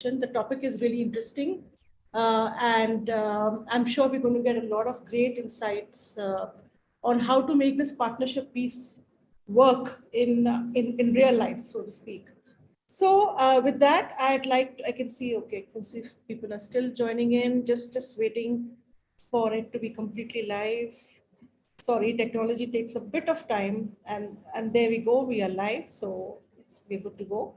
The topic is really interesting, and I'm sure we're going to get a lot of great insights on how to make this partnership piece work in real life, so to speak. So with that, I can see, okay, I can see people are still joining in, just waiting for it to be completely live. Sorry, technology takes a bit of time, and there we go, we are live, so we're good to go.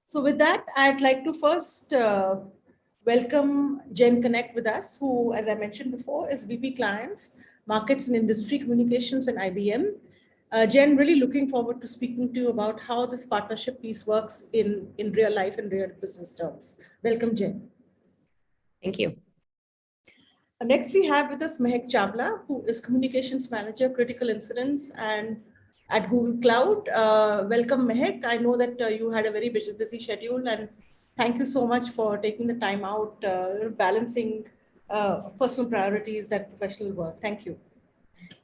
So with that, I'd like to first welcome Jen Knecht with us, who, as I mentioned before, is VP Clients, Markets and Industry Communications and IBM. Jen, really looking forward to speaking to you about how this partnership piece works in real life and real business terms. Welcome, Jen. Thank you. Next, we have with us Mehek Chavla, who is Communications Manager, Critical Incidents and at Google Cloud. Welcome, Mehek. I know that you had a very busy schedule, and thank you so much for taking the time out, balancing personal priorities and professional work. Thank you.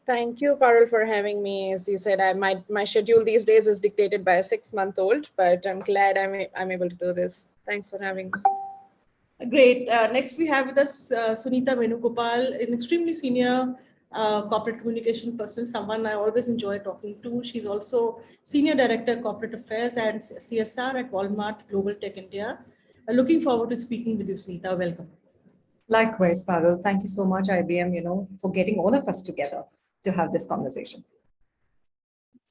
Thank you, Parul, for having me. As you said, my schedule these days is dictated by a 6-month-old, but I'm glad I'm able to do this. Thanks for having me. Great. Next, we have with us Sunita Venugopal, an extremely senior corporate communication person, someone I always enjoy talking to. She's also Senior Director, Corporate Affairs and CSR at Walmart Global Tech India. Looking forward to speaking with you, Sunita. Welcome. Likewise, Parul. Thank you so much, IBM, for getting all of us together to have this conversation.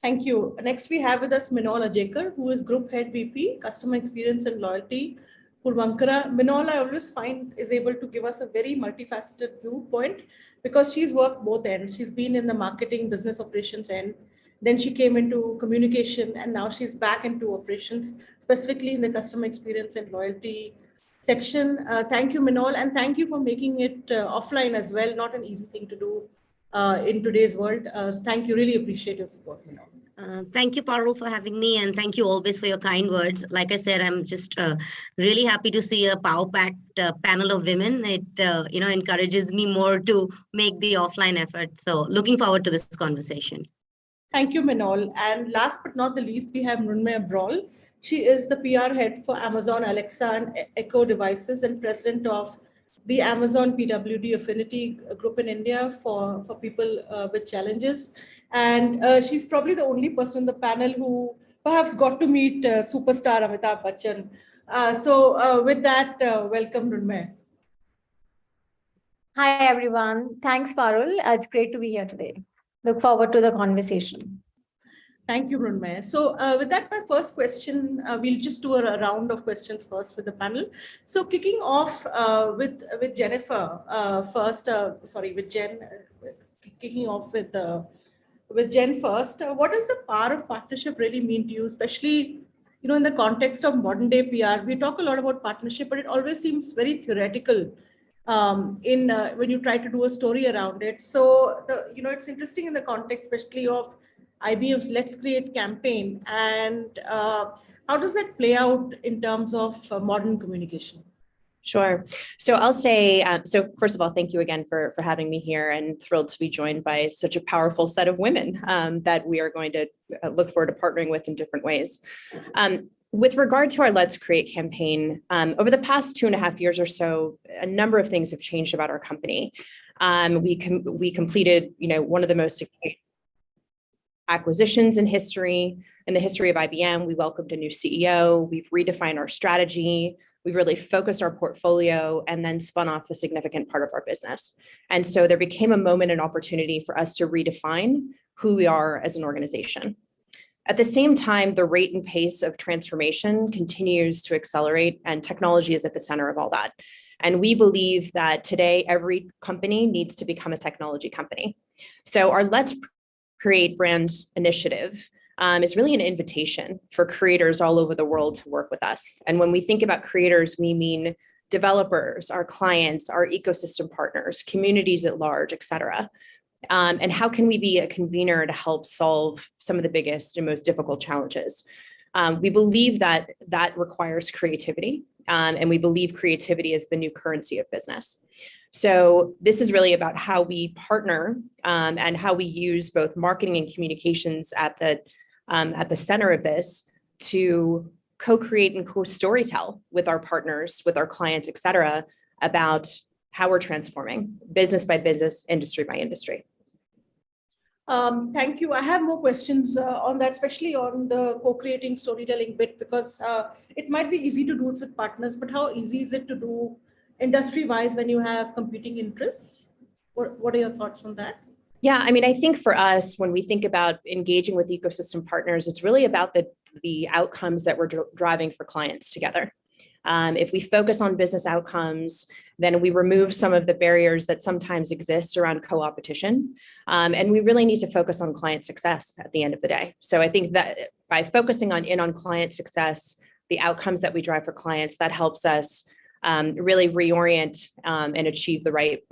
Thank you. Next, we have with us Minol Ajekar, who is Group Head VP, Customer Experience and Loyalty, Purvankara. Minol, I always find, is able to give us a very multifaceted viewpoint because she's worked both ends. She's been in the marketing business operations end, then she came into communication, and now she's back into operations, specifically in the customer experience and loyalty section. Thank you, Minol, and thank you for making it offline as well. Not an easy thing to do in today's world. Thank you. Really appreciate your support, Minol. Thank you, Parul, for having me, and thank you always for your kind words. Like I said, I'm just really happy to see a power-packed panel of women. It encourages me more to make the offline effort. So looking forward to this conversation. Thank you, Minol. And last but not the least, we have Mrunmay Abrol. She is the PR head for Amazon Alexa and Echo devices and president of the Amazon PWD Affinity Group in India for people with challenges. And she's probably the only person on the panel who perhaps got to meet superstar Amitabh Bachchan. So with that, welcome, Mrunmay. Hi, everyone. Thanks, Parul. It's great to be here today. Look forward to the conversation. Thank you, Mrunmay. So with that, my first question, we'll just do a round of questions first with the panel. So kicking off with Jennifer first, with Jen, kicking off with Jen first. What does the power of partnership really mean to you, especially in the context of modern day PR? We talk a lot about partnership, but it always seems very theoretical when you try to do a story around it. So it's interesting in the context, especially of IBM's Let's Create campaign, and how does that play out in terms of modern communication? Sure. So I'll say, so first of all, thank you again for having me here, and thrilled to be joined by such a powerful set of women that we are going to look forward to partnering with in different ways. With regard to our Let's Create campaign, over the past 2.5 years or so, a number of things have changed about our company. We completed, one of the most acquisitions in the history of IBM. We welcomed a new CEO. We've redefined our strategy. We've really focused our portfolio and then spun off a significant part of our business. And so there became a moment and opportunity for us to redefine who we are as an organization. At the same time, the rate and pace of transformation continues to accelerate, and technology is at the center of all that. And we believe that today, every company needs to become a technology company. So our Let's Create brand initiative is really an invitation for creators all over the world to work with us. And when we think about creators, we mean developers, our clients, our ecosystem partners, communities at large, et cetera. And how can we be a convener to help solve some of the biggest and most difficult challenges? We believe that requires creativity, and we believe creativity is the new currency of business. So this is really about how we partner and how we use both marketing and communications at the center of this to co-create and co-storytell with our partners, with our clients, et cetera, about how we're transforming business by business, industry by industry. Thank you. I have more questions on that, especially on the co-creating storytelling bit, because it might be easy to do it with partners, but how easy is it to do industry-wise when you have competing interests? What are your thoughts on that? Yeah, I mean, I think for us, when we think about engaging with ecosystem partners, it's really about the outcomes that we're driving for clients together. If we focus on business outcomes, then we remove some of the barriers that sometimes exist around co-opetition. And we really need to focus on client success at the end of the day. So I think that by focusing on client success, the outcomes that we drive for clients, that helps us really reorient and achieve the right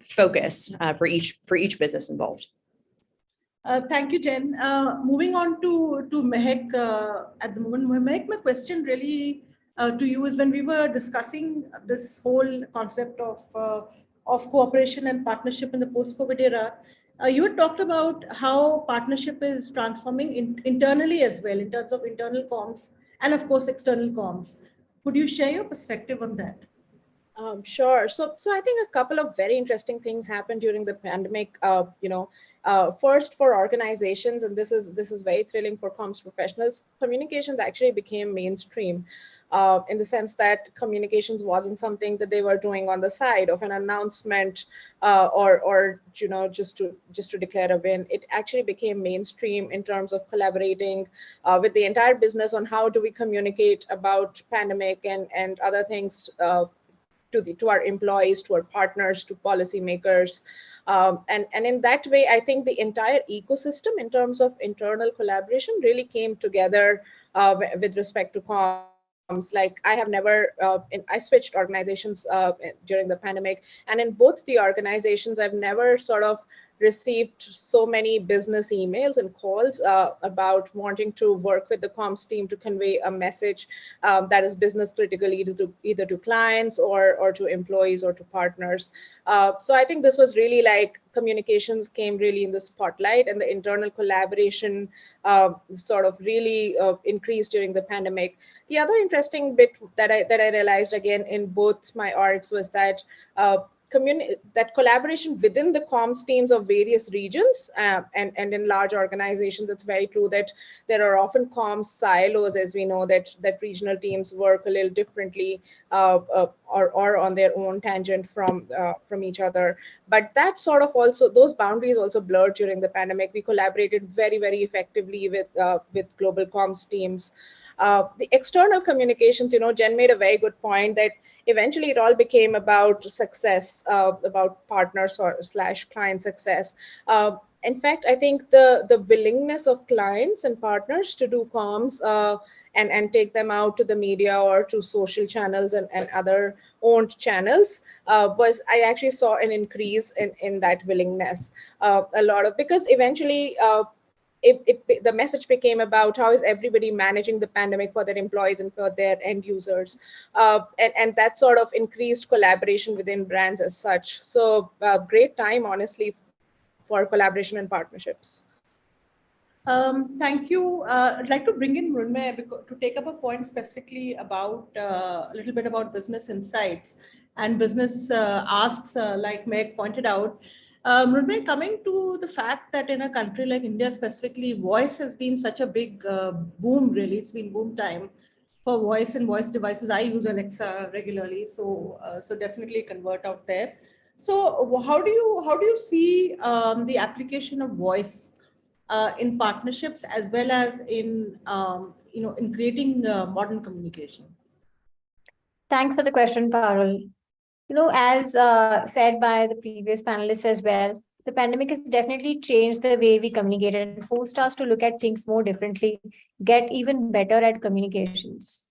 focus for each business involved. Thank you, Jen. Moving on to Mehek at the moment. Mehek, my question really to you is, when we were discussing this whole concept of cooperation and partnership in the post-COVID era, you had talked about how partnership is transforming internally as well, in terms of internal comms and of course external comms. Could you share your perspective on that? Sure. So I think a couple of very interesting things happened during the pandemic. First, for organizations, and this is very thrilling for comms professionals, communications actually became mainstream. In the sense that communications wasn't something that they were doing on the side of an announcement or just to declare a win. It actually became mainstream in terms of collaborating with the entire business on how do we communicate about pandemic and other things to our employees, to our partners, to policymakers. And in that way, I think the entire ecosystem in terms of internal collaboration really came together with respect to comms. Like I have never, I switched organizations during the pandemic, and in both the organizations, I've never sort of received so many business emails and calls about wanting to work with the comms team to convey a message that is business critical, either to clients or to employees or to partners. So I think this was really like communications came really in the spotlight, and the internal collaboration sort of really increased during the pandemic. The other interesting bit that I realized again in both my orgs was that that collaboration within the comms teams of various regions and in large organizations, it's very true that there are often comms silos, as we know that regional teams work a little differently or on their own tangent from each other. But that sort of also, those boundaries also blurred during the pandemic. We collaborated very, very effectively with global comms teams. The external communications, Jen made a very good point that eventually it all became about success, about partners / client success. In fact, I think the willingness of clients and partners to do comms and take them out to the media or to social channels and other owned channels I actually saw an increase in that willingness. Because eventually the message became about how is everybody managing the pandemic for their employees and for their end users. And that sort of increased collaboration within brands as such. So great time, honestly, for collaboration and partnerships. Thank you. I'd like to bring in Mrunmay to take up a point specifically about a little bit about business insights and business asks, like Meg pointed out. Mrunmay, coming to the fact that in a country like India specifically, voice has been such a big boom, really. It's been boom time for voice and voice devices. I use Alexa regularly, so definitely convert out there. So how do you see the application of voice in partnerships as well as in in creating modern communication? Thanks for the question, Parul. As said by the previous panelists as well, the pandemic has definitely changed the way we communicate and forced us to look at things more differently, get even better at communications.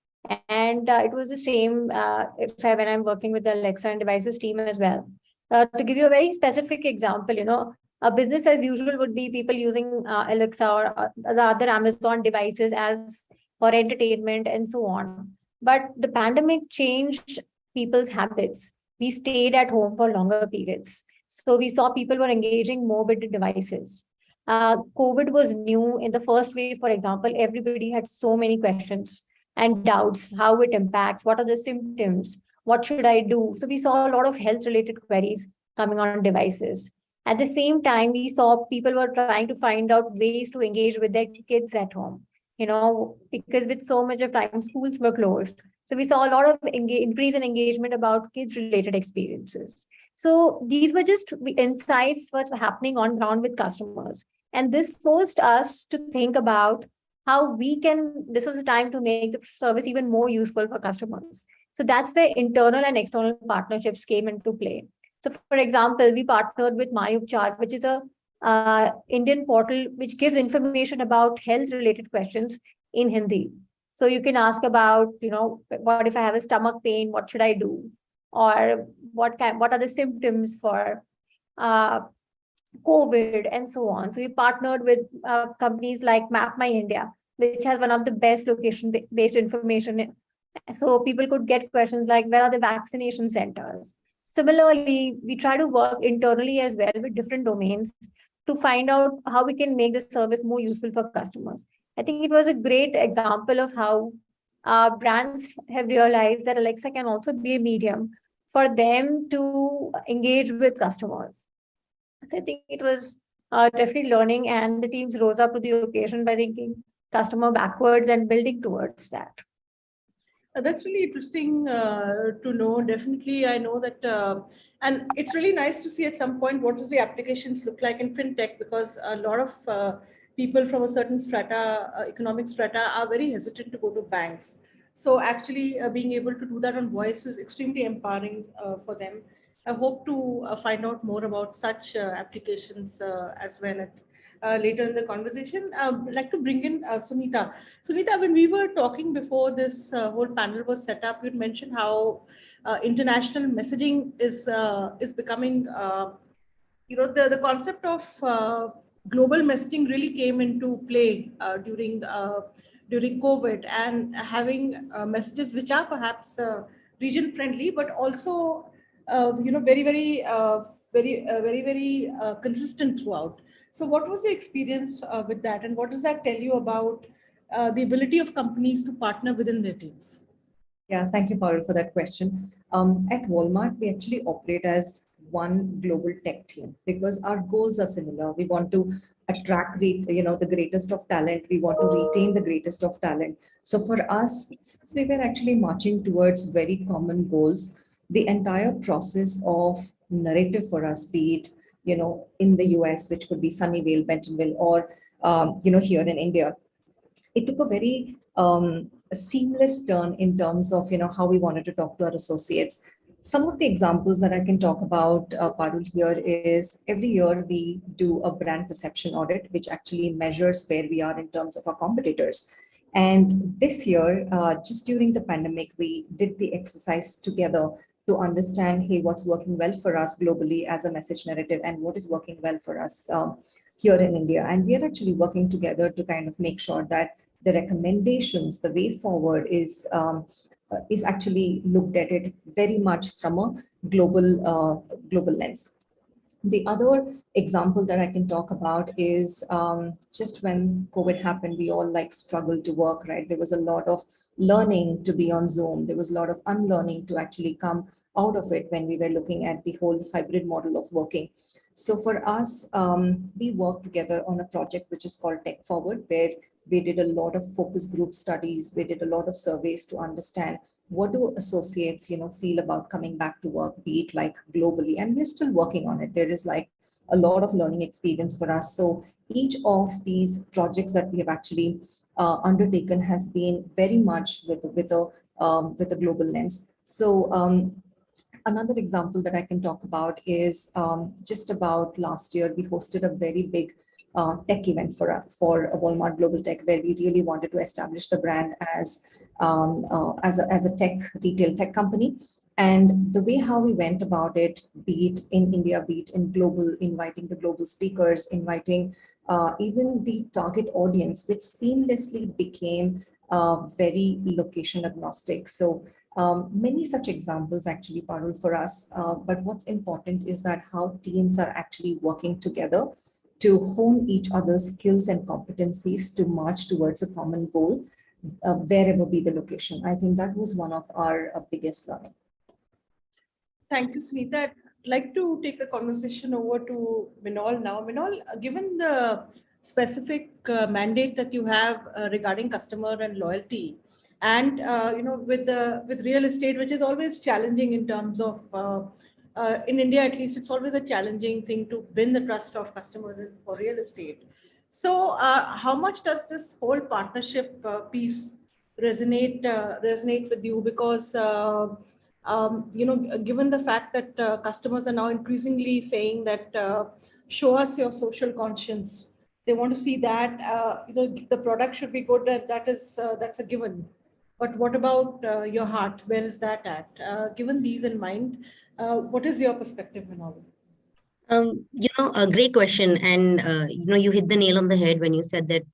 And it was the same when I'm working with the Alexa and devices team as well. To give you a very specific example, a business as usual would be people using Alexa or the other Amazon devices as for entertainment and so on. But the pandemic changed people's habits. We stayed at home for longer periods. So we saw people were engaging more with the devices. COVID was new. In the first wave, for example, everybody had so many questions and doubts, how it impacts, what are the symptoms, what should I do? So we saw a lot of health related queries coming on devices. At the same time, we saw people were trying to find out ways to engage with their kids at home, because with so much of time, schools were closed. So we saw a lot of increase in engagement about kids related experiences. So these were just insights what's happening on ground with customers. And this forced us to think about how this was a time to make the service even more useful for customers. So that's where internal and external partnerships came into play. So for example, we partnered with MyUpchar, which is a Indian portal which gives information about health related questions in Hindi. So you can ask about, what if I have a stomach pain, what should I do? Or what are the symptoms for COVID and so on. So we partnered with companies like Map My India, which has one of the best location-based information. So people could get questions like, where are the vaccination centers? Similarly, we try to work internally as well with different domains to find out how we can make the service more useful for customers. I think it was a great example of how brands have realized that Alexa can also be a medium for them to engage with customers. So I think it was definitely learning, and the teams rose up to the occasion by thinking customer backwards and building towards that. That's really interesting to know. Definitely, I know that, and it's really nice to see at some point what does the applications look like in fintech, because a lot of people from a certain strata, economic strata, are very hesitant to go to banks. So actually being able to do that on voice is extremely empowering for them. I hope to find out more about such applications as well later in the conversation. I'd like to bring in Sunita. Sunita, when we were talking before this whole panel was set up, you mentioned how international messaging is becoming, the concept of global messaging really came into play during COVID, and having messages which are perhaps region friendly, but also very consistent throughout. So what was the experience with that, and what does that tell you about the ability of companies to partner within their teams? Yeah, thank you, Parul, for that question. At Walmart, we actually operate as one global tech team because our goals are similar. We want to attract the greatest of talent. We want to retain the greatest of talent. So for us, since we were actually marching towards very common goals, the entire process of narrative for us, be it in the US, which could be Sunnyvale, Bentonville, or here in India, it took a very seamless turn in terms of how we wanted to talk to our associates. Some of the examples that I can talk about, Parul, here is every year we do a brand perception audit, which actually measures where we are in terms of our competitors. And this year, just during the pandemic, we did the exercise together to understand, hey, what's working well for us globally as a message narrative and what is working well for us here in India. And we are actually working together to kind of make sure that the recommendations, the way forward is actually looked at it very much from a global lens. The other example that I can talk about is just when COVID happened, we all struggled to work, right? There was a lot of learning to be on Zoom. There was a lot of unlearning to actually come out of it when we were looking at the whole hybrid model of working. So for us, we worked together on a project which is called Tech Forward, where we did a lot of focus group studies. We did a lot of surveys to understand what do associates, feel about coming back to work, be it globally. And we're still working on it. There is a lot of learning experience for us. So each of these projects that we have actually undertaken has been very much with a global lens. So another example that I can talk about is just about last year, we hosted a very big tech event for a Walmart Global Tech, where we really wanted to establish the brand as a retail tech company. And the way how we went about it, be it in India, be it in global, inviting the global speakers, inviting even the target audience, which seamlessly became very location agnostic. So many such examples actually, Parul, for us. But what's important is that how teams are actually working together to hone each other's skills and competencies to march towards a common goal, wherever be the location. I think that was one of our biggest learning. Thank you, Sunita. I'd like to take the conversation over to Minol now. Minol, given the specific mandate that you have regarding customer and loyalty, and with real estate, which is always challenging in terms of in India at least, it's always a challenging thing to win the trust of customers for real estate. So, how much does this whole partnership piece resonate with you? Because given the fact that customers are now increasingly saying that show us your social conscience, they want to see that the product should be good, and that's a given. But what about your heart? Where is that at? Given these in mind, what is your perspective, Manoj? A great question. And, you hit the nail on the head when you said that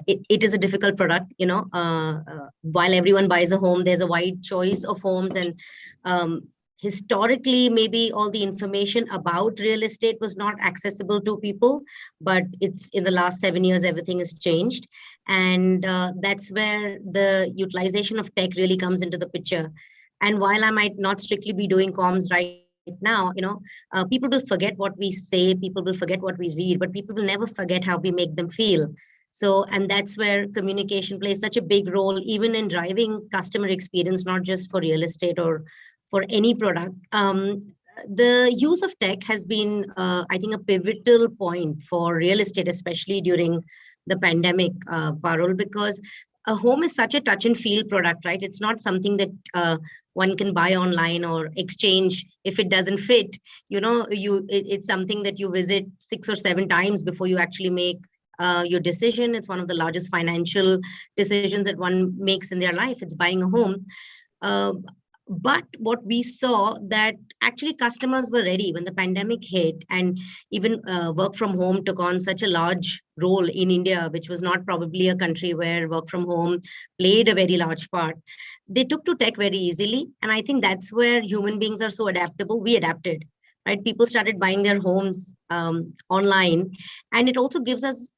it is a difficult product. While everyone buys a home, there's a wide choice of homes. And historically, maybe all the information about real estate was not accessible to people. But it's in the last 7 years, everything has changed. And that's where the utilization of tech really comes into the picture. And while I might not strictly be doing comms right now, people will forget what we say, people will forget what we read, but people will never forget how we make them feel. So, and that's where communication plays such a big role, even in driving customer experience, not just for real estate or for any product. The use of tech has been, I think, a pivotal point for real estate, especially during the pandemic, Parul, because a home is such a touch and feel product, right? It's not something that one can buy online or exchange if it doesn't fit. It's something that you visit 6 or 7 times before you actually make your decision. It's one of the largest financial decisions that one makes in their life. It's buying a home. But what we saw that actually customers were ready when the pandemic hit, and even work from home took on such a large role in India, which was not probably a country where work from home played a very large part. They took to tech very easily. And I think that's where human beings are so adaptable. We adapted, right? People started buying their homes online. And it also gives us,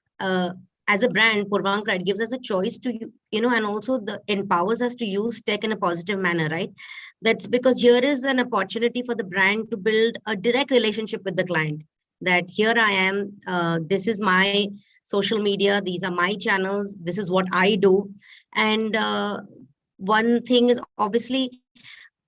as a brand, Purvanchal, it gives us a choice to, and also empowers us to use tech in a positive manner, right? That's because here is an opportunity for the brand to build a direct relationship with the client. That here I am, this is my social media, these are my channels, this is what I do. And one thing is obviously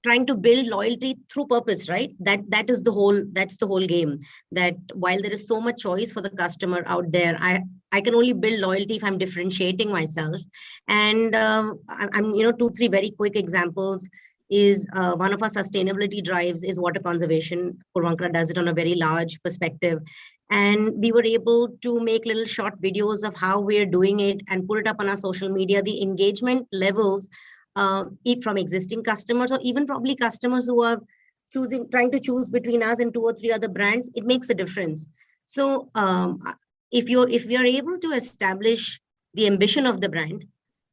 trying to build loyalty through purpose, right? That's the whole game. That while there is so much choice for the customer out there, I can only build loyalty if I'm differentiating myself. And I'm 2-3 very quick examples is one of our sustainability drives is water conservation. Purvanchal does it on a very large perspective. And we were able to make little short videos of how we're doing it and put it up on our social media. The engagement levels from existing customers, or even probably customers who are trying to choose between us and 2 or 3 other brands, it makes a difference. So if we are able to establish the ambition of the brand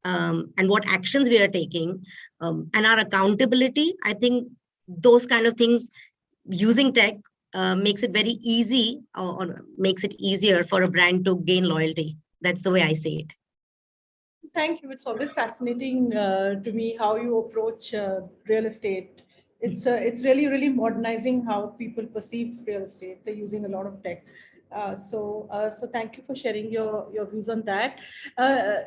and what actions we are taking and our accountability, I think those kind of things using tech makes it very easy or makes it easier for a brand to gain loyalty. That's the way I see it. Thank you. It's always fascinating to me how you approach real estate. It's really, really modernizing how people perceive real estate. They're using a lot of tech. So thank you for sharing your views on that.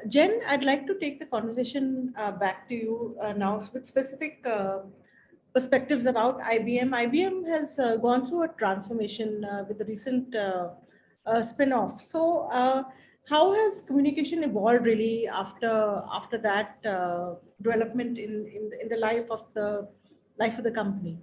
Jen, I'd like to take the conversation back to you now with specific perspectives about IBM. IBM has gone through a transformation with the recent spin-off. So how has communication evolved really after that development in the life of the company?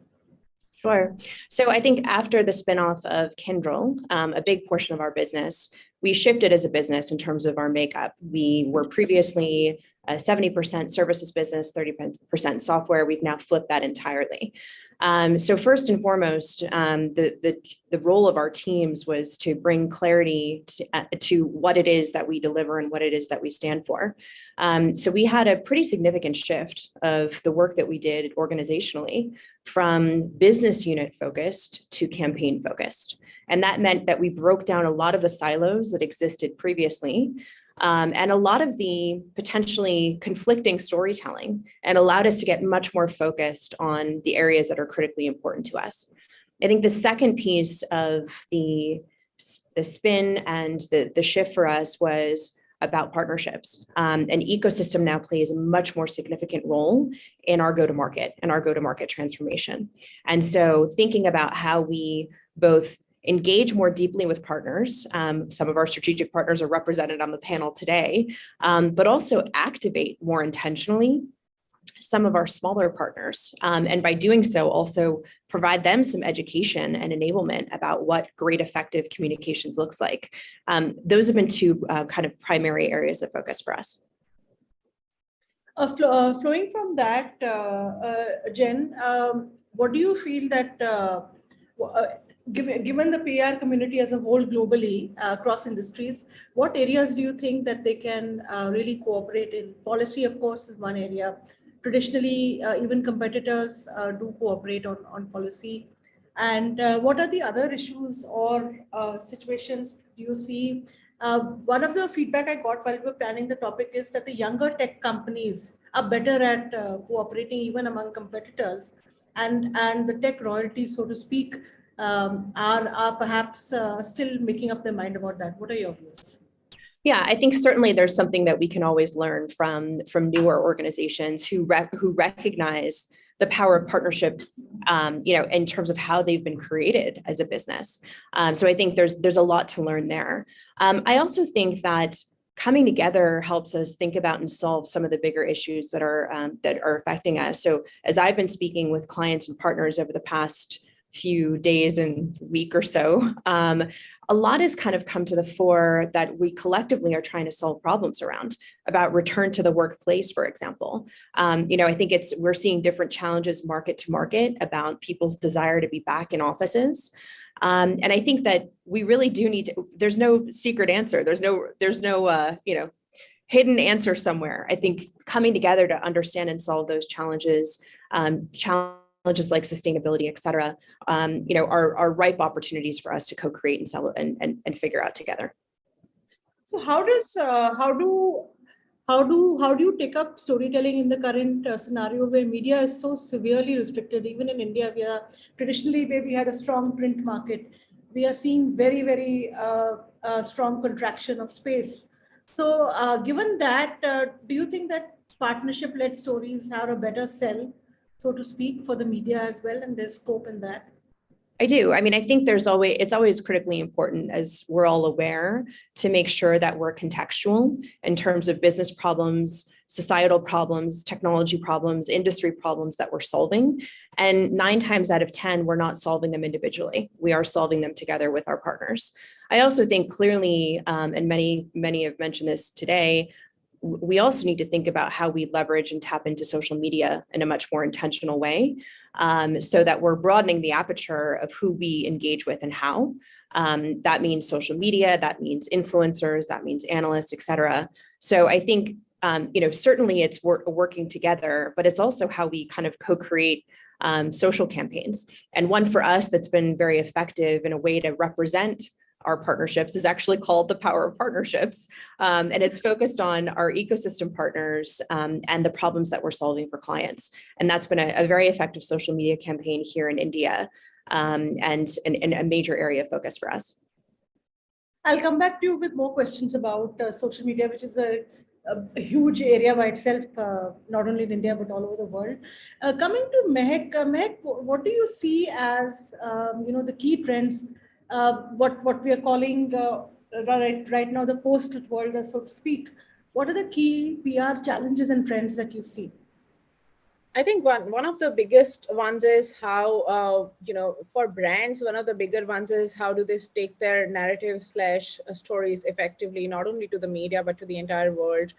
Sure. So I think after the spinoff of Kyndryl, a big portion of our business, we shifted as a business in terms of our makeup. We were previously a 70% services business, 30% software. We've now flipped that entirely. So first and foremost, the role of our teams was to bring clarity to what it is that we deliver and what it is that we stand for. So we had a pretty significant shift of the work that we did organizationally from business unit focused to campaign focused. And that meant that we broke down a lot of the silos that existed previously, and a lot of the potentially conflicting storytelling, and allowed us to get much more focused on the areas that are critically important to us. I think the second piece of the spin and the shift for us was about partnerships. An ecosystem now plays a much more significant role in our go-to-market and our go-to-market transformation. And so thinking about how we both engage more deeply with partners. Some of our strategic partners are represented on the panel today, but also activate more intentionally some of our smaller partners. And by doing so, also provide them some education and enablement about what great effective communications looks like. Those have been two kind of primary areas of focus for us. Flowing from that, Jen, what do you feel that given the PR community as a whole globally across industries, what areas do you think that they can really cooperate in? Policy, of course, is one area. Traditionally, even competitors do cooperate on policy. And what are the other issues or situations do you see? One of the feedback I got while we were planning the topic is that the younger tech companies are better at cooperating even among competitors, and the tech royalties, so to speak, are perhaps still making up their mind about that. What are your views? Yeah, I think certainly there's something that we can always learn from newer organizations who recognize the power of partnership, in terms of how they've been created as a business. So I think there's a lot to learn there. I also think that coming together helps us think about and solve some of the bigger issues that are affecting us. So as I've been speaking with clients and partners over the past few days and week or so, a lot has kind of come to the fore that we collectively are trying to solve problems around, about return to the workplace, for example. I think we're seeing different challenges market to market about people's desire to be back in offices. And I think that we really do need to, there's no secret answer. There's no hidden answer somewhere. I think coming together to understand and solve those challenges like sustainability, et cetera, are ripe opportunities for us to co-create and sell and figure out together. So how do you take up storytelling in the current scenario where media is so severely restricted? Even in India, we are traditionally, where we had a strong print market, we are seeing very, very strong contraction of space. So given that, do you think that partnership-led stories have a better sell, so to speak, for the media as well, and there's scope in that? I do. I mean, I think it's always critically important, as we're all aware, to make sure that we're contextual in terms of business problems, societal problems, technology problems, industry problems that we're solving. And 9 times out of 10, we're not solving them individually. We are solving them together with our partners. I also think clearly, and many have mentioned this today, we also need to think about how we leverage and tap into social media in a much more intentional way, so that we're broadening the aperture of who we engage with and how. That means social media, that means influencers, that means analysts, et cetera. So I think, certainly it's working together, but it's also how we kind of co-create social campaigns. And one for us that's been very effective in a way to represent our partnerships is actually called The Power of Partnerships. And it's focused on our ecosystem partners and the problems that we're solving for clients. And that's been a very effective social media campaign here in India, and a major area of focus for us. I'll come back to you with more questions about social media, which is a huge area by itself, not only in India, but all over the world. Coming to Mehek, what do you see as the key trends, what we are calling right now the post-truth world, so to speak? What are the key PR challenges and trends that you see? I think one of the biggest ones is how for brands, one of the bigger ones is how do they take their narrative slash stories effectively, not only to the media but to the entire world.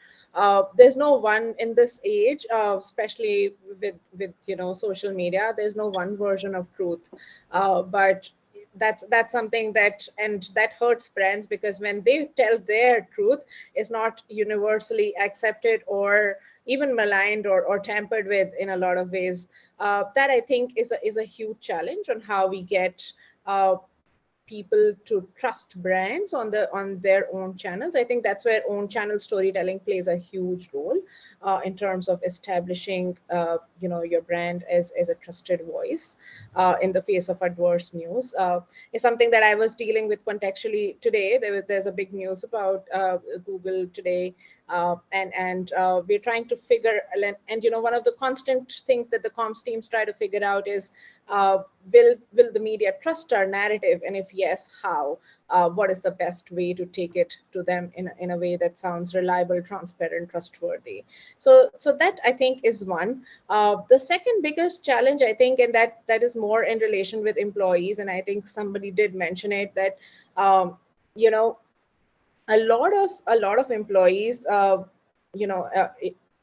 There's no one in this age, especially with social media. There's no one version of truth, but that's something that hurts brands, because when they tell their truth, it's not universally accepted or even maligned or tampered with in a lot of ways. That I think is a huge challenge on how we get people to trust brands on their own channels. I think that's where own channel storytelling plays a huge role in terms of establishing your brand as a trusted voice in the face of adverse news. It's something that I was dealing with contextually today. There's a big news about Google today, and we're trying to figure, and one of the constant things that the comms teams try to figure out is will the media trust our narrative, and if yes, how? What is the best way to take it to them in a way that sounds reliable, transparent, trustworthy? So that I think is one. The second biggest challenge, I think, and that is more in relation with employees, and I think somebody did mention it, that you know a lot of employees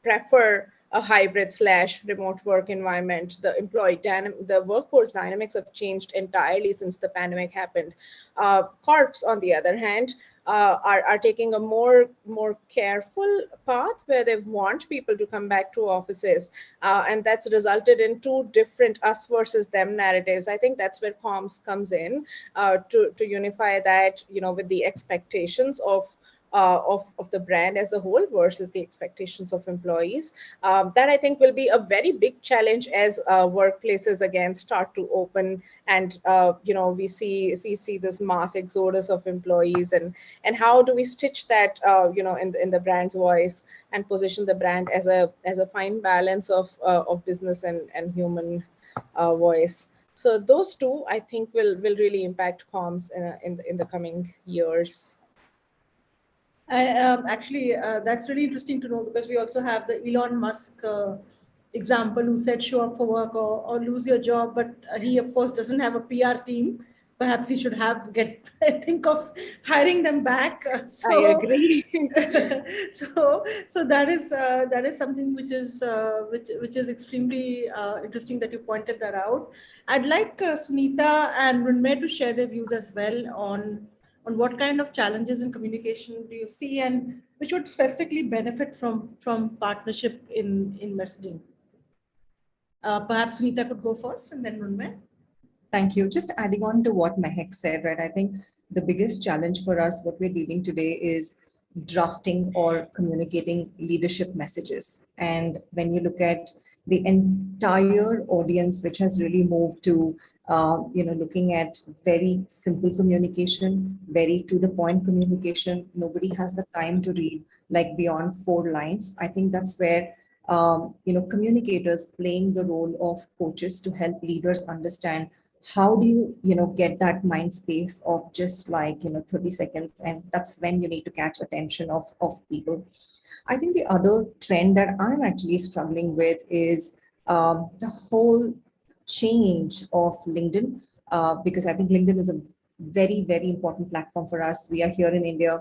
prefer a hybrid slash remote work environment. The workforce dynamics have changed entirely since the pandemic happened. Corps, on the other hand, are taking a more careful path where they want people to come back to offices, and that's resulted in two different us versus them narratives. I think that's where comms comes in, to unify that, with the expectations of the brand as a whole versus the expectations of employees. That I think will be a very big challenge as workplaces again start to open, and we see this mass exodus of employees, and how do we stitch that in the brand's voice and position the brand as a fine balance of business and human voice. So those two, I think, will really impact comms in the coming years. Actually, that's really interesting to know, because we also have the Elon Musk example, who said show up for work or lose your job. But he, of course, doesn't have a PR team. Perhaps he should think of hiring them back. I agree. so that is something which is extremely interesting that you pointed that out. I'd like Sunita and Runmay to share their views as well on what kind of challenges in communication do you see, and which would specifically benefit from partnership in messaging. Perhaps Sunita could go first, and then Runmay. Thank you. Just adding on to what Mehak said, right? I think the biggest challenge for us, what we're dealing today, is drafting or communicating leadership messages. And when you look at the entire audience, which has really moved to, looking at very simple communication, very to the point communication. Nobody has the time to read like beyond 4 lines. I think that's where communicators playing the role of coaches to help leaders understand how do you get that mind space of just 30 seconds, and that's when you need to catch attention of people. I think the other trend that I'm actually struggling with is the whole change of LinkedIn, because I think LinkedIn is a very, very important platform for us. We are here in India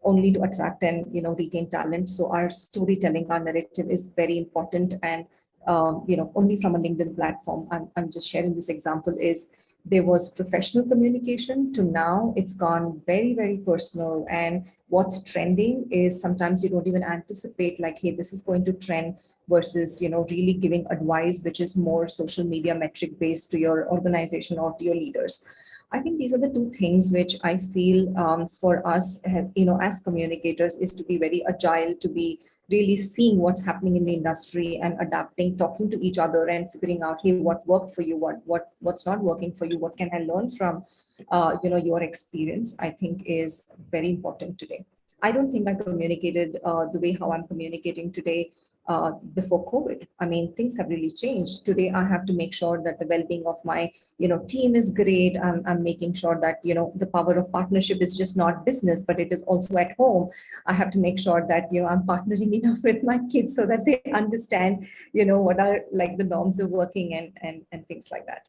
only to attract and retain talent. So our storytelling, our narrative is very important, and only from a LinkedIn platform. I'm just sharing this example is there was professional communication to now it's gone very, very personal. And what's trending is sometimes you don't even anticipate like, hey, this is going to trend versus, really giving advice, which is more social media metric based to your organization or to your leaders. I think these are the two things which I feel for us, as communicators, is to be very agile, to be really seeing what's happening in the industry and adapting, talking to each other and figuring out, hey, what worked for you, what's not working for you, what can I learn from, your experience, I think is very important today. I don't think I communicated the way how I'm communicating today before COVID. I mean, things have really changed. Today, I have to make sure that the well-being of my, team is great. I'm making sure that, the power of partnership is just not business, but it is also at home. I have to make sure that, I'm partnering enough with my kids so that they understand, what are like the norms of working and things like that.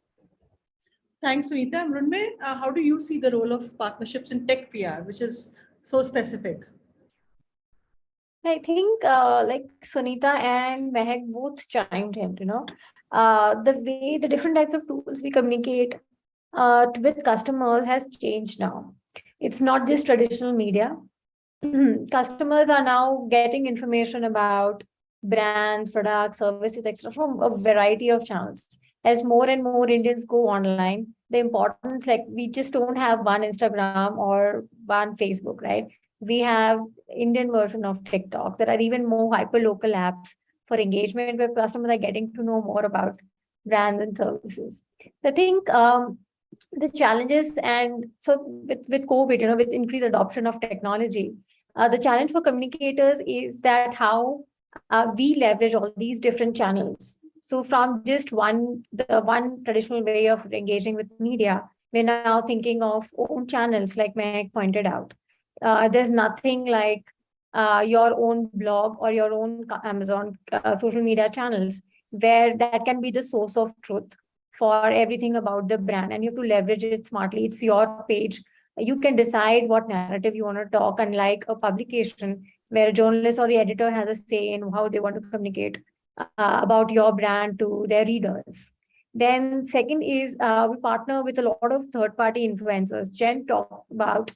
Thanks, Sunita. Mrunmay, how do you see the role of partnerships in tech PR, which is so specific? I think like Sunita and Mehak both chimed in, the different types of tools we communicate with customers has changed now. It's not just traditional media. Customers are now getting information about brands, products, services, etc., from a variety of channels. As more and more Indians go online, the importance, like we just don't have one Instagram or one Facebook, right? We have Indian version of TikTok. There are even more hyper local apps for engagement where customers are getting to know more about brands and services. I think the challenges, and so with COVID, with increased adoption of technology, the challenge for communicators is that how we leverage all these different channels. So from just the one traditional way of engaging with media, we're now thinking of own channels, like Meg pointed out. There's nothing like your own blog or your own Amazon social media channels where that can be the source of truth for everything about the brand, and you have to leverage it smartly. It's your page. You can decide what narrative you want to talk, unlike a publication where a journalist or the editor has a say in how they want to communicate about your brand to their readers. Then second is we partner with a lot of third-party influencers. Jen talked about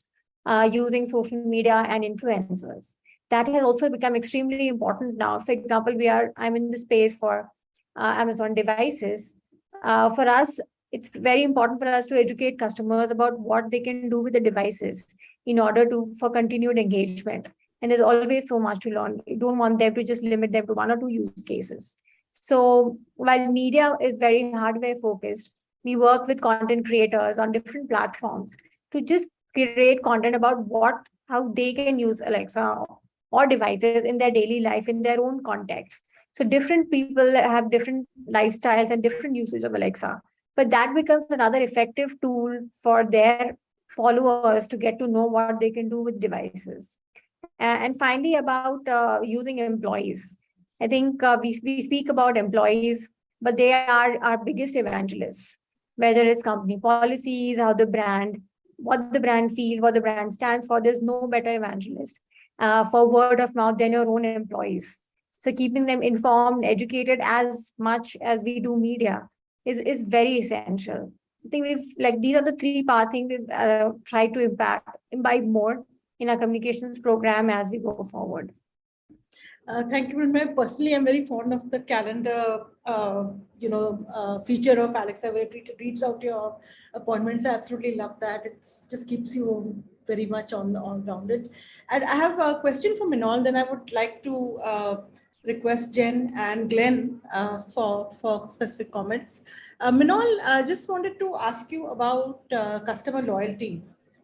using social media and influencers. That has also become extremely important now. For example, I'm in the space for Amazon devices. For us, it's very important for us to educate customers about what they can do with the devices in order for continued engagement. And there's always so much to learn. You don't want them to just limit them to one or two use cases. So while media is very hardware focused, we work with content creators on different platforms to just create content about how they can use Alexa or devices in their daily life, in their own context. So different people have different lifestyles and different usage of Alexa, but that becomes another effective tool for their followers to get to know what they can do with devices. And finally, about using employees. I think we speak about employees, but they are our biggest evangelists, whether it's company policies, what the brand feels, what the brand stands for. There's no better evangelist for word of mouth than your own employees. So keeping them informed, educated as much as we do media is very essential. I think these are the three things we've tried to imbibe more in our communications program as we go forward. Thank you, Mrunmay. Personally, I'm very fond of the calendar, feature of Alexa where it reads out your appointments. I absolutely love that. It just keeps you very much on grounded. And I have a question for Minal. Then I would like to request Jen and Glenn for specific comments. Minal, I just wanted to ask you about customer loyalty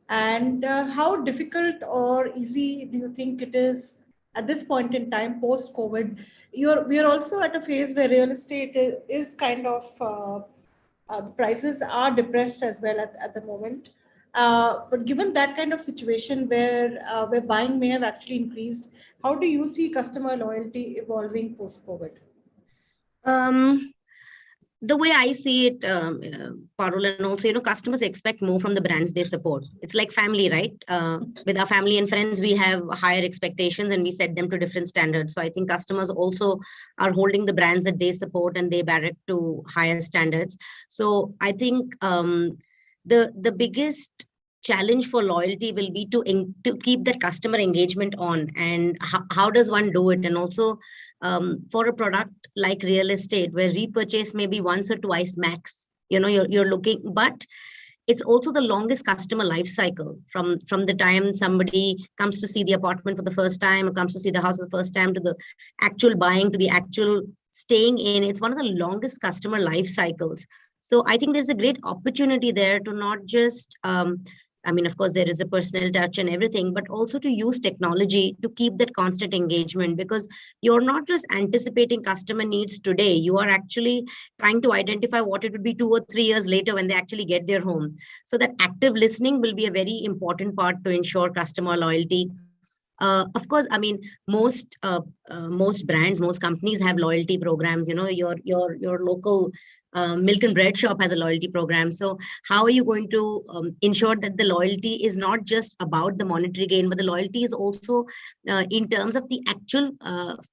and how difficult or easy do you think it is at this point in time, post-COVID? We are also at a phase where real estate is kind of, the prices are depressed as well at the moment. But given that kind of situation where buying may have actually increased, how do you see customer loyalty evolving post-COVID? The way I see it, Parul, and also, customers expect more from the brands they support. It's like family, right? With our family and friends, we have higher expectations and we set them to different standards. So I think customers also are holding the brands that they support and they barrack to higher standards. So I think the biggest challenge for loyalty will be to keep that customer engagement on, and how does one do it? And also for a product like real estate, where repurchase may be once or twice max, you're looking, but it's also the longest customer life cycle from the time somebody comes to see the apartment for the first time or comes to see the house for the first time to the actual buying to the actual staying in. It's one of the longest customer life cycles. So I think there's a great opportunity there to not just I mean, of course, there is a personal touch and everything, but also to use technology to keep that constant engagement, because you're not just anticipating customer needs today, you are actually trying to identify what it would be 2 or 3 years later when they actually get their home. So that active listening will be a very important part to ensure customer loyalty. Of course, I mean, most brands, most companies have loyalty programs. You know, your local milk and bread shop has a loyalty program. So how are you going to ensure that the loyalty is not just about the monetary gain, but the loyalty is also in terms of the actual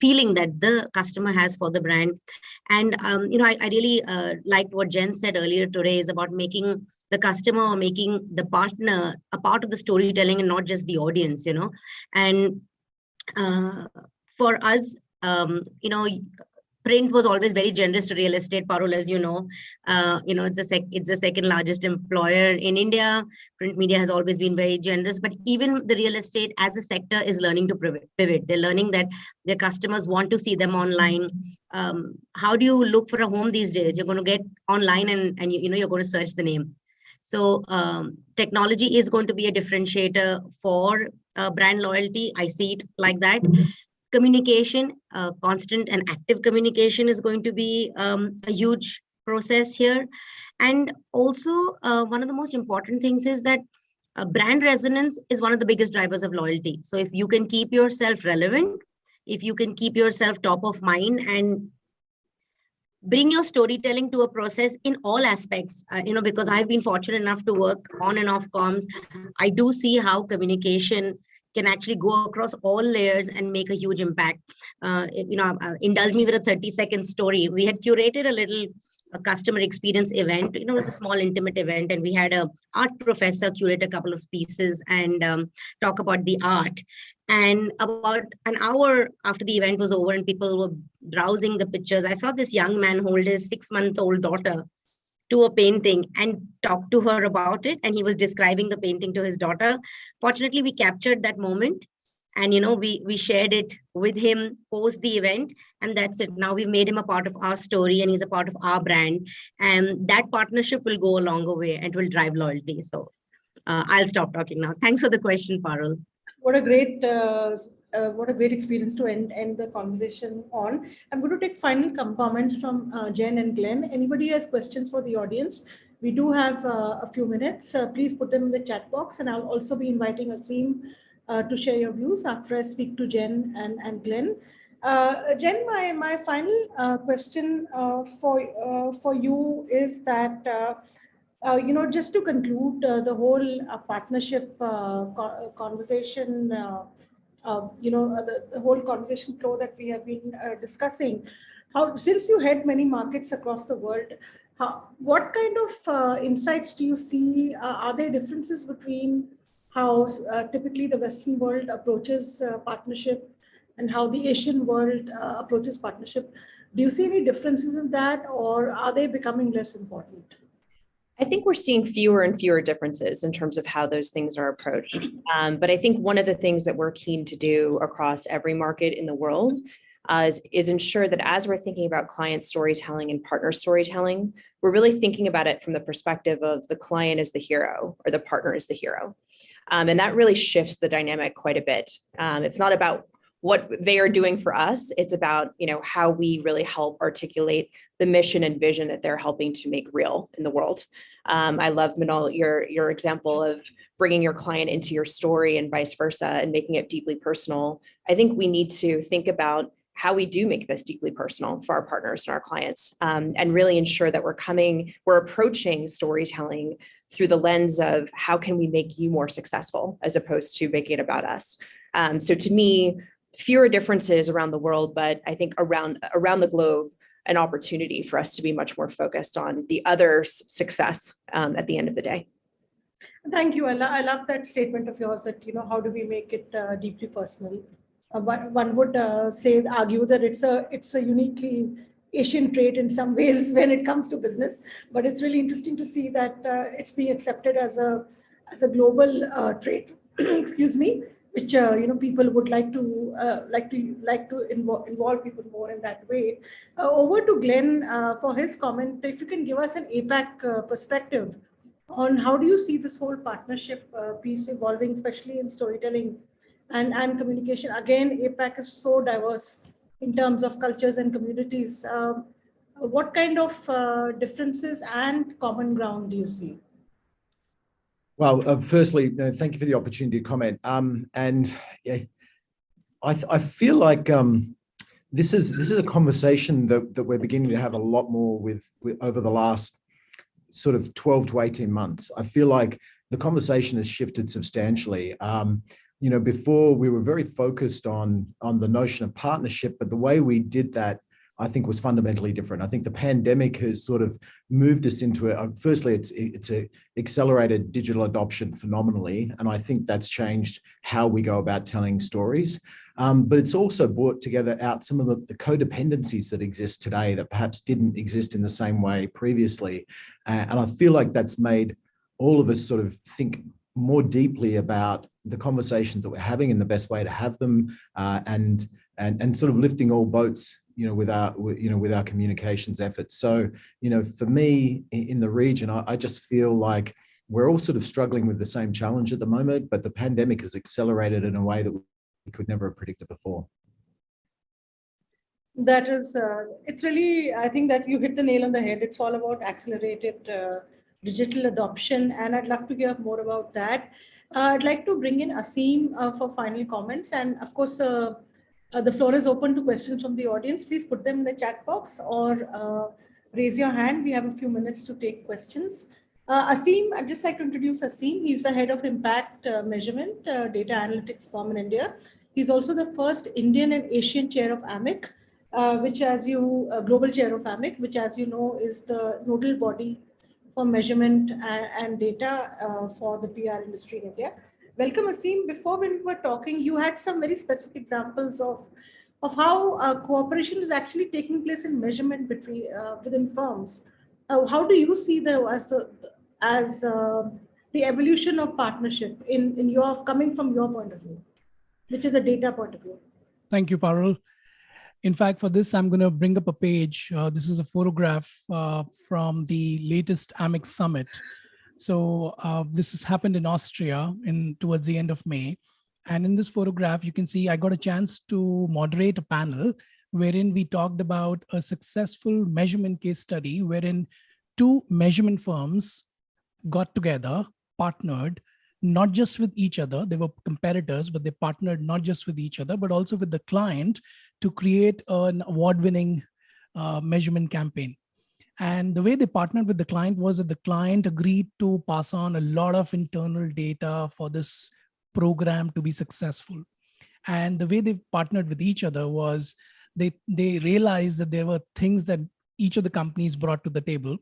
feeling that the customer has for the brand? And I really liked what Jen said earlier today is about making the customer or making the partner a part of the storytelling and not just the audience, And for us, print was always very generous to real estate, Parul, as you know. It's the second largest employer in India. Print media has always been very generous, but even the real estate as a sector is learning to pivot. They're learning that their customers want to see them online. How do you look for a home these days? You're going to get online and you're going to search the name. So technology is going to be a differentiator for brand loyalty. I see it like that. Communication, constant and active communication is going to be a huge process here. And also, one of the most important things is that brand resonance is one of the biggest drivers of loyalty. So if you can keep yourself relevant, if you can keep yourself top of mind and bring your storytelling to a process in all aspects, because I've been fortunate enough to work on and off comms. I do see how communication can actually go across all layers and make a huge impact. Indulge me with a 30-second story. We had curated a customer experience event. It was a small intimate event, and we had a art professor curate a couple of pieces and talk about the art. And about an hour after the event was over and people were browsing the pictures, I saw this young man hold his 6-month-old daughter to a painting and talk to her about it. And he was describing the painting to his daughter. Fortunately, we captured that moment and, we shared it with him post the event, and that's it. Now we've made him a part of our story and he's a part of our brand. And that partnership will go a longer way and will drive loyalty. So I'll stop talking now. Thanks for the question, Parul. What a great experience to end the conversation on. I'm going to take final comments from Jen and Glenn. Anybody has questions for the audience? We do have a few minutes. Please put them in the chat box, and I'll also be inviting Aseem to share your views after I speak to Jen and Glenn. Jen, my final question for you is that. Just to conclude the whole partnership conversation, the whole conversation flow that we have been discussing, since you head many markets across the world, what kind of insights do you see? Are there differences between how typically the Western world approaches partnership and how the Asian world approaches partnership? Do you see any differences in that, or are they becoming less important? I think we're seeing fewer and fewer differences in terms of how those things are approached. But I think one of the things that we're keen to do across every market in the world is ensure that as we're thinking about client storytelling and partner storytelling, we're really thinking about it from the perspective of the client as the hero or the partner as the hero. And that really shifts the dynamic quite a bit. It's not about what they are doing for us. It's about, how we really help articulate the mission and vision that they're helping to make real in the world. I love, Manal, your example of bringing your client into your story and vice versa and making it deeply personal. I think we need to think about how we do make this deeply personal for our partners and our clients, and really ensure that we're approaching storytelling through the lens of how can we make you more successful as opposed to making it about us. So to me, fewer differences around the world, but I think around the globe, an opportunity for us to be much more focused on the other's success at the end of the day. Thank you. I love that statement of yours that, how do we make it deeply personal? But one would argue that it's a uniquely Asian trait in some ways when it comes to business, but it's really interesting to see that it's being accepted as a global trait. Excuse me. Which people would like to involve people more in that way. Over to Glenn for his comment. If you can give us an APAC perspective on how do you see this whole partnership piece evolving, especially in storytelling and communication. Again, APAC is so diverse in terms of cultures and communities. What kind of differences and common ground do you see? Well, firstly, thank you for the opportunity to comment. And yeah, I feel like this is a conversation that we're beginning to have a lot more with over the last sort of 12 to 18 months. I feel like the conversation has shifted substantially. Before we were very focused on the notion of partnership, but the way we did that, I think, was fundamentally different. I think the pandemic has sort of moved us into firstly, it's a accelerated digital adoption phenomenally, and I think that's changed how we go about telling stories. But it's also brought together out some of the codependencies that exist today that perhaps didn't exist in the same way previously. And I feel like that's made all of us sort of think more deeply about the conversations that we're having and the best way to have them, and sort of lifting all boats, with our communications efforts. So, for me in the region, I just feel like we're all sort of struggling with the same challenge at the moment, but the pandemic has accelerated in a way that we could never have predicted before. That is, it's really, I think that you hit the nail on the head. It's all about accelerated digital adoption, and I'd love to hear more about that. I'd like to bring in Aseem for final comments, and of course, the floor is open to questions from the audience. Please put them in the chat box or raise your hand. We have a few minutes to take questions. Aseem, I'd just like to introduce Aseem. He's the head of impact measurement, data analytics firm in India. He's also the first Indian and Asian chair of AMIC, global chair of AMIC, which, as you know, is the nodal body for measurement and data for the PR industry in India. Welcome, Aseem. Before when we were talking, you had some very specific examples of how cooperation is actually taking place in measurement within firms. How do you see the evolution of partnership coming from your point of view, which is a data point of view? Thank you, Parul. In fact, for this, I'm going to bring up a page. This is a photograph from the latest AMIC summit. So this has happened in Austria towards the end of May. And in this photograph, you can see I got a chance to moderate a panel wherein we talked about a successful measurement case study wherein two measurement firms got together, partnered, not just with each other. They were competitors, but they partnered not just with each other, but also with the client to create an award-winning measurement campaign. And the way they partnered with the client was that the client agreed to pass on a lot of internal data for this program to be successful. And the way they partnered with each other was they realized that there were things that each of the companies brought to the table.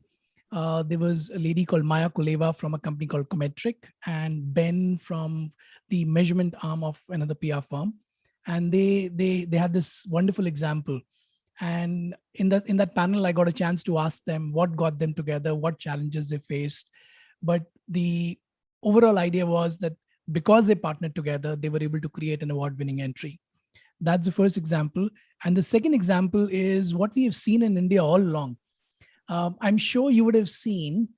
There was a lady called Maya Kuleva from a company called Knecht, and Ben from the measurement arm of another PR firm. And they had this wonderful example. And in that panel, I got a chance to ask them what got them together, what challenges they faced. But the overall idea was that because they partnered together, they were able to create an award-winning entry. That's the first example. And the second example is what we have seen in India all along. I'm sure you would have seen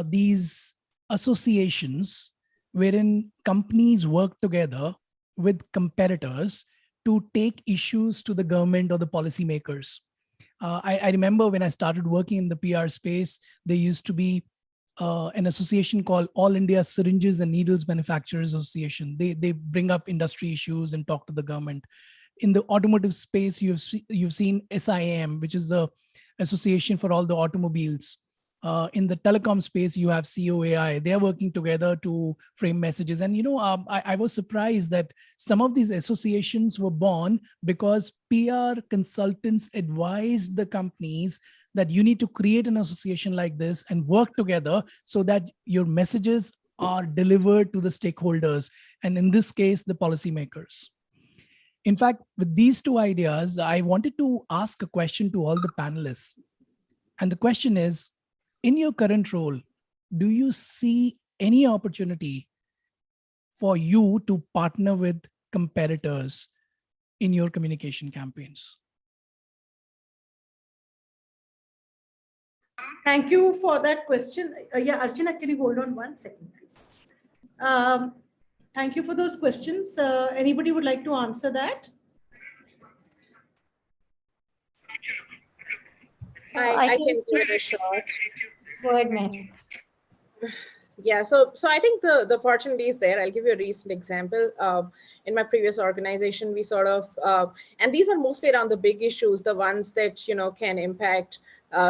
these associations wherein companies work together with competitors to take issues to the government or the policymakers. I remember when I started working in the PR space, there used to be an association called All India Syringes and Needles Manufacturers Association. They bring up industry issues and talk to the government. In the automotive space, you've seen SIAM, which is the association for all the automobiles. In the telecom space, you have COAI. They are working together to frame messages. And, I was surprised that some of these associations were born because PR consultants advised the companies that you need to create an association like this and work together so that your messages are delivered to the stakeholders. And in this case, the policymakers. In fact, with these two ideas, I wanted to ask a question to all the panelists. And the question is, in your current role, do you see any opportunity for you to partner with competitors in your communication campaigns? Thank you for that question. Yeah, Archana, can you hold on 1 second, please? Thank you for those questions. Anybody would like to answer that? I can give it a shot. Go ahead, Mehak. Yeah, so I think the opportunity is there. I'll give you a recent example. In my previous organization, we sort of, and these are mostly around the big issues, the ones that can impact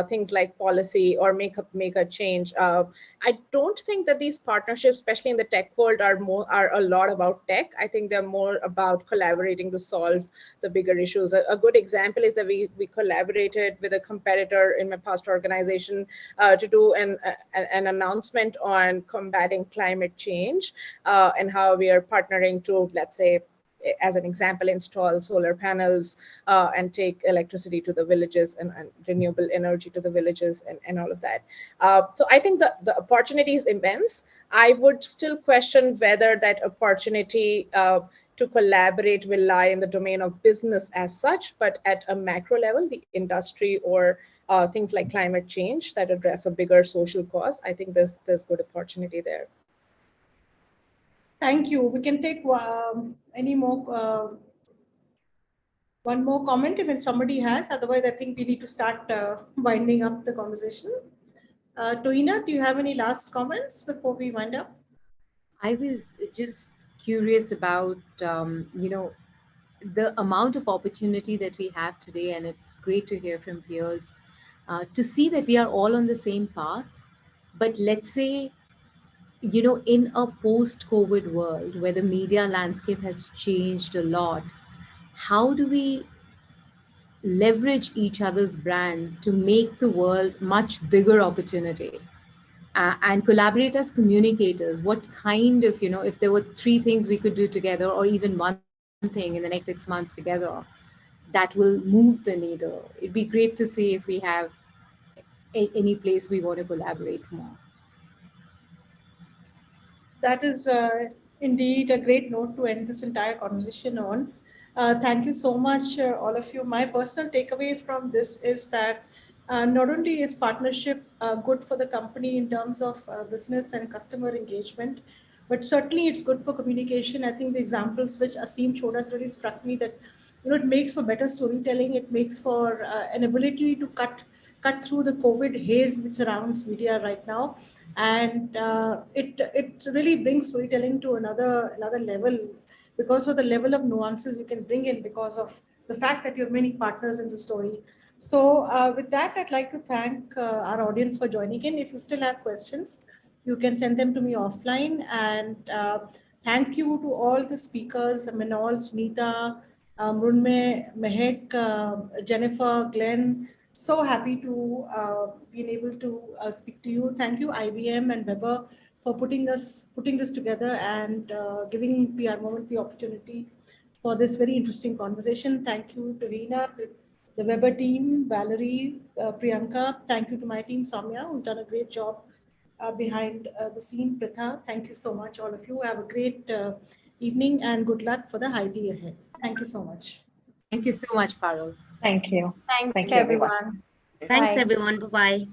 things like policy or make a change. I don't think that these partnerships, especially in the tech world, are a lot about tech. I think they're more about collaborating to solve the bigger issues. A good example is that we collaborated with a competitor in my past organization to do an announcement on combating climate change and how we are partnering to, let's say, as an example, install solar panels and take electricity to the villages and renewable energy to the villages and all of that. So I think the opportunity is immense. I would still question whether that opportunity to collaborate will lie in the domain of business as such, but at a macro level, the industry or things like climate change that address a bigger social cause, I think there's good opportunity there. Thank you. We can take any more, one more comment if somebody has. Otherwise, I think we need to start winding up the conversation. Tohina, do you have any last comments before we wind up? I was just curious about, the amount of opportunity that we have today, and it's great to hear from peers to see that we are all on the same path. But let's say, in a post-COVID world where the media landscape has changed a lot, how do we leverage each other's brand to make the world much bigger opportunity? And collaborate as communicators? What kind of, if there were 3 things we could do together, or even one thing in the next 6 months together, that will move the needle? It'd be great to see if we have any place we want to collaborate more. That is indeed a great note to end this entire conversation on. Thank you so much, all of you. My personal takeaway from this is that not only is partnership good for the company in terms of business and customer engagement, but certainly it's good for communication. I think the examples which Aseem showed us really struck me that it makes for better storytelling. It makes for an ability to cut through the COVID haze which surrounds media right now, and it really brings storytelling to another level because of the level of nuances you can bring in because of the fact that you have many partners in the story. So with that, I'd like to thank our audience for joining in. If you still have questions, you can send them to me offline. And thank you to all the speakers, Manol, Sunita, Mrunmay, Mehak, Jennifer, Glenn. So happy to be able to speak to you. Thank you, IBM and Weber, for putting this together and giving PR Moment the opportunity for this very interesting conversation. Thank you to Reena, the Weber team, Valerie, Priyanka. Thank you to my team, Soumya, who's done a great job behind the scene. Pritha, thank you so much, all of you. Have a great evening and good luck for the high tea ahead. Thank you so much. Thank you so much, Parul. Thank you. Thank Thank you, you, everyone. Thanks, Bye. everyone. Bye-bye.